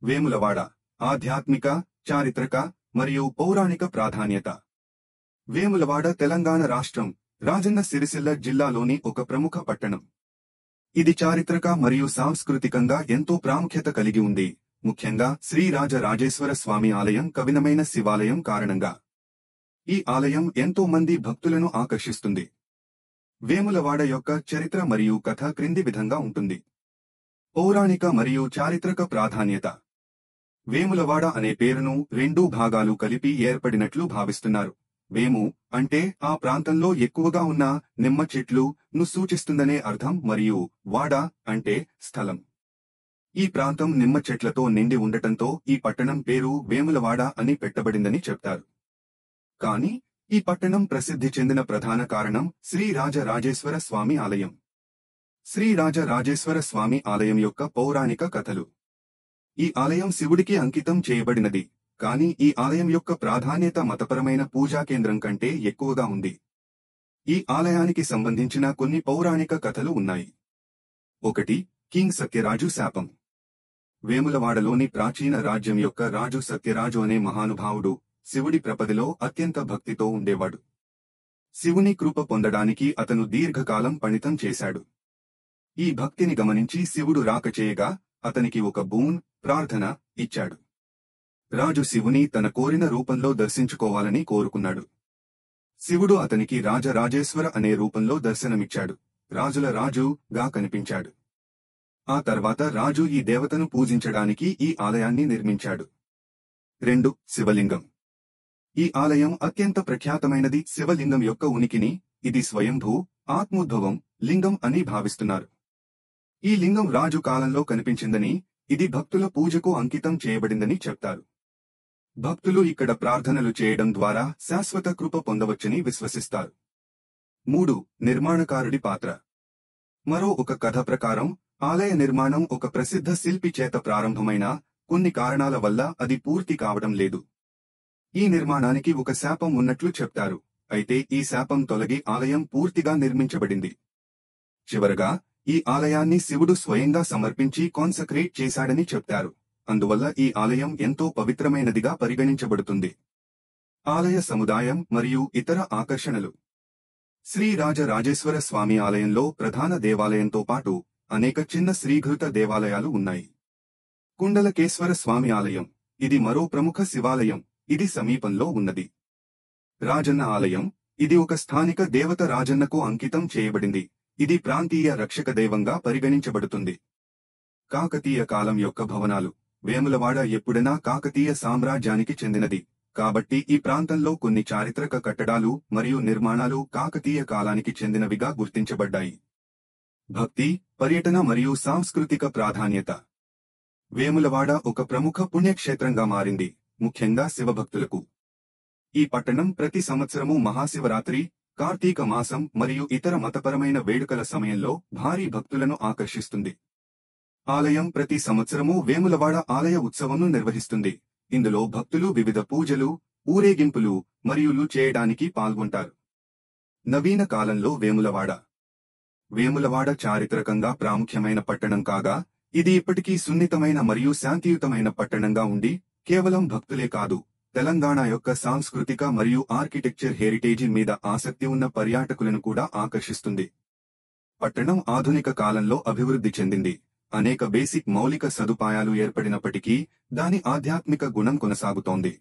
వేములవాడ ఆధ్యాత్మిక, చారిత్రక మరియు పౌరాణిక ప్రాధాన్యత. వేములవాడ తెలంగాణ రాష్ట్రం, రాజన్న సిరిసిల్ల జిల్లాలోని ఒక ప్రముఖ పట్టణం. ఇది చారిత్రక మరియు సాంస్కృతికంగా ఎంతో ప్రాముఖ్యత కలిగి ఉంది, ముఖ్యంగా శ్రీ రాజరాజేశ్వర స్వామి ఆలయం కవినమైన శివాలయం కారణంగా. ఈ ఆలయం ఎంతో మంది భక్తులను ఆకర్షిస్తుంది. వేములవాడ యొక్క చరిత్ర మరియు కథ క్రింది విధంగా ఉంటుంది. పౌరాణిక మరియు చారిత్రక ప్రాధాన్యత. వేములవాడ అనే పేరును 2 భాగాలు కలిపి ఏర్పడినట్లు భావిస్తున్నారు. వేము అంటే ఆ ప్రాంతంలో ఎక్కువగా ఉన్న నిమ్మ చెట్లు ను సూచిస్తుందనే అర్థం మరియు వాడ అంటే స్థలం. ఈ ప్రాంతం నిమ్మ చెట్లతో నిండి ఉండటంతో ఈ పట్టణం పేరు వేములవాడ అని పెట్టబడిందని చెప్తారు. కానీ ఈ పట్టణం ప్రసిద్ధి చెందిన ప్రధాన కారణం శ్రీ రాజరాజేశ్వర స్వామి ఆలయం. శ్రీ రాజరాజేశ్వర స్వామి ఆలయం యొక్క పౌరాణిక కథలు. ఈ ఆలయం శివుడికి అంకితం చేయబడినది, కానీ ఈ ఆలయం యొక్క ప్రాధాన్యత మతపరమైన పూజా కేంద్రం కంటే ఎక్కువగా ఉంది. ఈ ఆలయానికి సంబంధించిన కొన్ని పౌరాణిక కథలు ఉన్నాయి. 1. కింగ్ సత్యరాజు శాపం. వేములవాడలోని ప్రాచీన రాజ్యం యొక్క రాజు సత్యరాజు అనే మహానుభావుడు శివుడి ప్రపదిలో అత్యంత భక్తితో ఉండేవాడు. శివుని కృప పొందడానికి అతను దీర్ఘకాలం పణితం చేశాడు. ఈ భక్తిని గమనించి శివుడు రాక చేయగా అతనికి ఒక బూన్ ప్రార్థన ఇచ్చాడు. రాజు శివుని తన కోరిన రూపంలో దర్శించుకోవాలని కోరుకున్నాడు. శివుడు అతనికి రాజరాజేశ్వర అనే రూపంలో దర్శనమిచ్చాడు. రాజుల రాజుగా కనిపించాడు. ఆ తర్వాత రాజు ఈ దేవతను పూజించడానికి ఈ ఆలయాన్ని నిర్మించాడు. 2. శివలింగం. ఈ ఆలయం అత్యంత ప్రఖ్యాతమైనది. శివలింగం యొక్క ఉనికిని ఇది స్వయంభూ ఆత్మోద్భవం లింగం అని భావిస్తున్నారు. ఈ లింగం రాజు కాలంలో కనిపించిందని, ఇది భక్తుల పూజకు అంకితం చేయబడిందని చెప్తారు. భక్తులు ఇక్కడ ప్రార్థనలు చేయడం ద్వారా శాశ్వత కృప పొందవచ్చని విశ్వసిస్తారు. 3. నిర్మాణకారుడి పాత్ర. మరో ఒక కథ ప్రకారం ఆలయ నిర్మాణం ఒక ప్రసిద్ధ శిల్పి చేత ప్రారంభమైన కొన్ని కారణాల వల్ల అది పూర్తి కావడం లేదు. ఈ నిర్మాణానికి ఒక శాపం ఉన్నట్లు చెప్తారు, అయితే ఈ శాపం తొలగి ఆలయం పూర్తిగా నిర్మించబడింది. చివరగా ఈ ఆలయాన్ని శివుడు స్వయంగా సమర్పించి కాన్సక్రేట్ చేశాడని చెప్తారు, అందువల్ల ఈ ఆలయం ఎంతో పవిత్రమైనదిగా పరిగణించబడుతుంది. ఆలయ సముదాయం మరియు ఇతర ఆకర్షణలు. శ్రీ రాజరాజేశ్వర స్వామి ఆలయంలో ప్రధాన దేవాలయంతో పాటు అనేక చిన్న శ్రీఘృత దేవాలయాలు ఉన్నాయి. కుండలకేశ్వర స్వామి ఆలయం, ఇది మరో ప్రముఖ శివాలయం, ఇది సమీపంలో ఉన్నది. రాజన్న ఆలయం, ఇది ఒక స్థానిక దేవత రాజన్నకు అంకితం చేయబడింది, ఇది ప్రాంతీయ రక్షక దైవంగా పరిగణించబడుతుంది. కాకతీయ కాలం యొక్క భవనాలు. వేములవాడ ఎప్పుడైనా కాకతీయ సామ్రాజ్యానికి చెందినది, కాబట్టి ఈ ప్రాంతంలో కొన్ని చారిత్రక కట్టడాలు మరియు నిర్మాణాలు కాకతీయ కాలానికి చెందినవిగా గుర్తించబడ్డాయి. భక్తి, పర్యటన మరియు సాంస్కృతిక ప్రాధాన్యత. వేములవాడ ఒక ప్రముఖ పుణ్యక్షేత్రంగా మారింది, ముఖ్యంగా శివభక్తులకు. ఈ పట్టణం ప్రతి సంవత్సరము మహాశివరాత్రి, కార్తీక మాసం మరియు ఇతర మతపరమైన వేడుకల సమయంలో భారీ భక్తులను ఆకర్షిస్తుంది. ఆలయం ప్రతి సంవత్సరము వేములవాడ ఆలయ ఉత్సవంను నిర్వహిస్తుంది. ఇందులో భక్తులు వివిధ పూజలు, ఊరేగింపులు మరియు చేయడానికి పాల్గొంటారు. నవీన కాలంలో వేములవాడ చారిత్రకంగా ప్రాముఖ్యమైన పట్టణం కాగా, ఇది ఇప్పటికీ సున్నితమైన మరియు శాంతియుతమైన పట్టణంగా ఉండి కేవలం భక్తులే కాదు, తెలంగాణ యొక్క సాంస్కృతిక మరియు ఆర్కిటెక్చర్ హెరిటేజీ మీద ఆసక్తి ఉన్న పర్యాటకులను కూడా ఆకర్షిస్తుంది. పట్టణం ఆధునిక కాలంలో అభివృద్ధి చెందింది. అనేక బేసిక్ మౌలిక సదుపాయాలు ఏర్పడినప్పటికీ దాని ఆధ్యాత్మిక గుణం కొనసాగుతోంది.